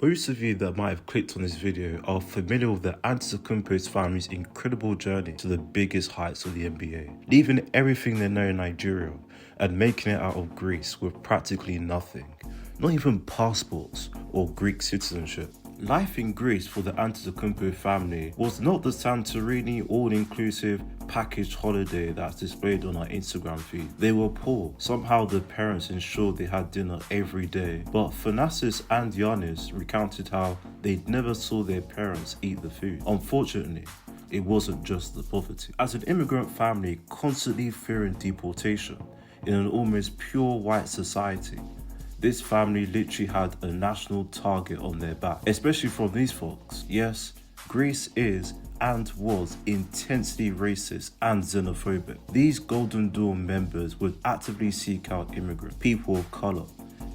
Most of you that might have clicked on this video are familiar with the Antetokounmpo's family's incredible journey to the biggest heights of the NBA, leaving everything they know in Nigeria and making it out of Greece with practically nothing, not even passports or Greek citizenship. Life in Greece for the Antetokounmpo family was not the Santorini all-inclusive packaged holiday that's displayed on our Instagram feed. They were poor. Somehow the parents ensured they had dinner every day. But Thanasis and Giannis recounted how they never saw their parents eat the food. Unfortunately, it wasn't just the poverty. As an immigrant family constantly fearing deportation in an almost pure white society, this family literally had a national target on their back, especially from these folks. Yes, Greece is and was intensely racist and xenophobic. These Golden Dawn members would actively seek out immigrants, people of color,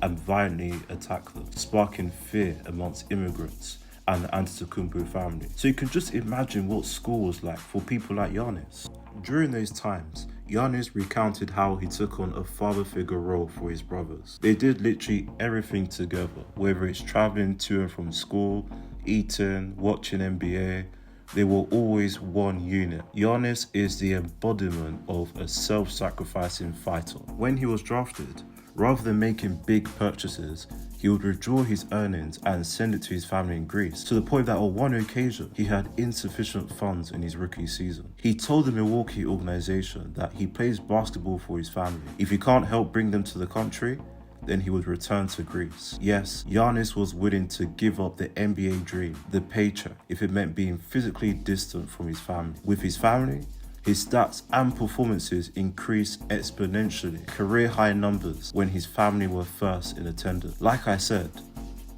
and violently attack them, sparking fear amongst immigrants and the Antetokounmpo family. So you can just imagine what school was like for people like Giannis. During those times, Giannis recounted how he took on a father figure role for his brothers. They did literally everything together, whether it's traveling to and from school, eating, watching NBA, they were always one unit. Giannis is the embodiment of a self-sacrificing fighter. When he was drafted, rather than making big purchases, he would withdraw his earnings and send it to his family in Greece, to the point that on one occasion, he had insufficient funds in his rookie season. He told the Milwaukee organization that he plays basketball for his family. If he can't help bring them to the country, then he would return to Greece. Yes, Giannis was willing to give up the NBA dream, the paycheck, if it meant being physically distant from his family. With his family, his stats and performances increased exponentially, career high numbers when his family were first in attendance. Like I said,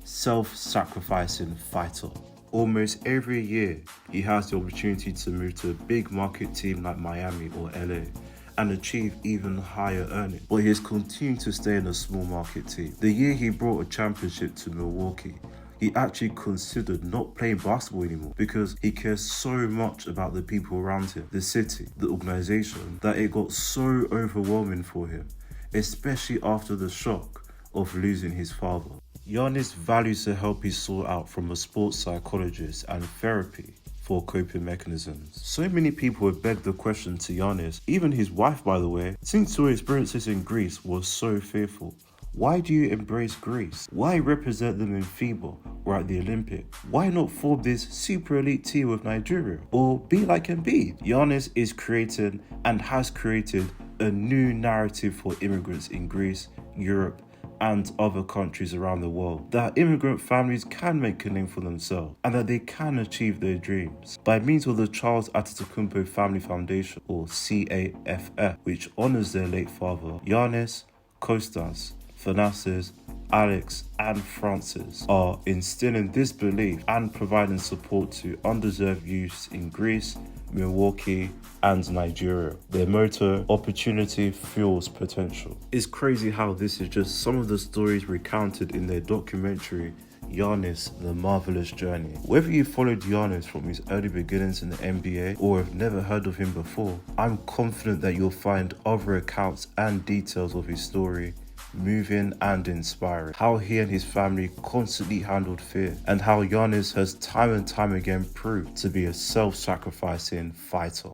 self-sacrificing fighter. Almost every year, he has the opportunity to move to a big market team like Miami or LA and achieve even higher earnings. But he has continued to stay in a small market team. The year he brought a championship to Milwaukee, he actually considered not playing basketball anymore because he cares so much about the people around him, the city, the organization, that it got so overwhelming for him, especially after the shock of losing his father. Giannis values the help he sought out from a sports psychologist and therapy for coping mechanisms. So many people have begged the question to Giannis, even his wife by the way, since your experiences in Greece was so fearful. Why do you embrace Greece? Why represent them in FIBA or at the Olympics? Why not form this super elite team with Nigeria? Or be like Embiid? Giannis is creating and has created a new narrative for immigrants in Greece, Europe, and other countries around the world, that immigrant families can make a name for themselves and that they can achieve their dreams. By means of the Charles Antetokounmpo Family Foundation, or CAFF, which honors their late father, Giannis, Kostas, Thanasis, Alex, and Francis are instilling this belief and providing support to undeserved youths in Greece, Milwaukee, and Nigeria. Their motto, opportunity fuels potential. It's crazy how this is just some of the stories recounted in their documentary, Giannis, The Marvelous Journey. Whether you followed Giannis from his early beginnings in the NBA or have never heard of him before, I'm confident that you'll find other accounts and details of his story moving and inspiring. How he and his family constantly handled fear, and how Giannis has time and time again proved to be a self-sacrificing fighter.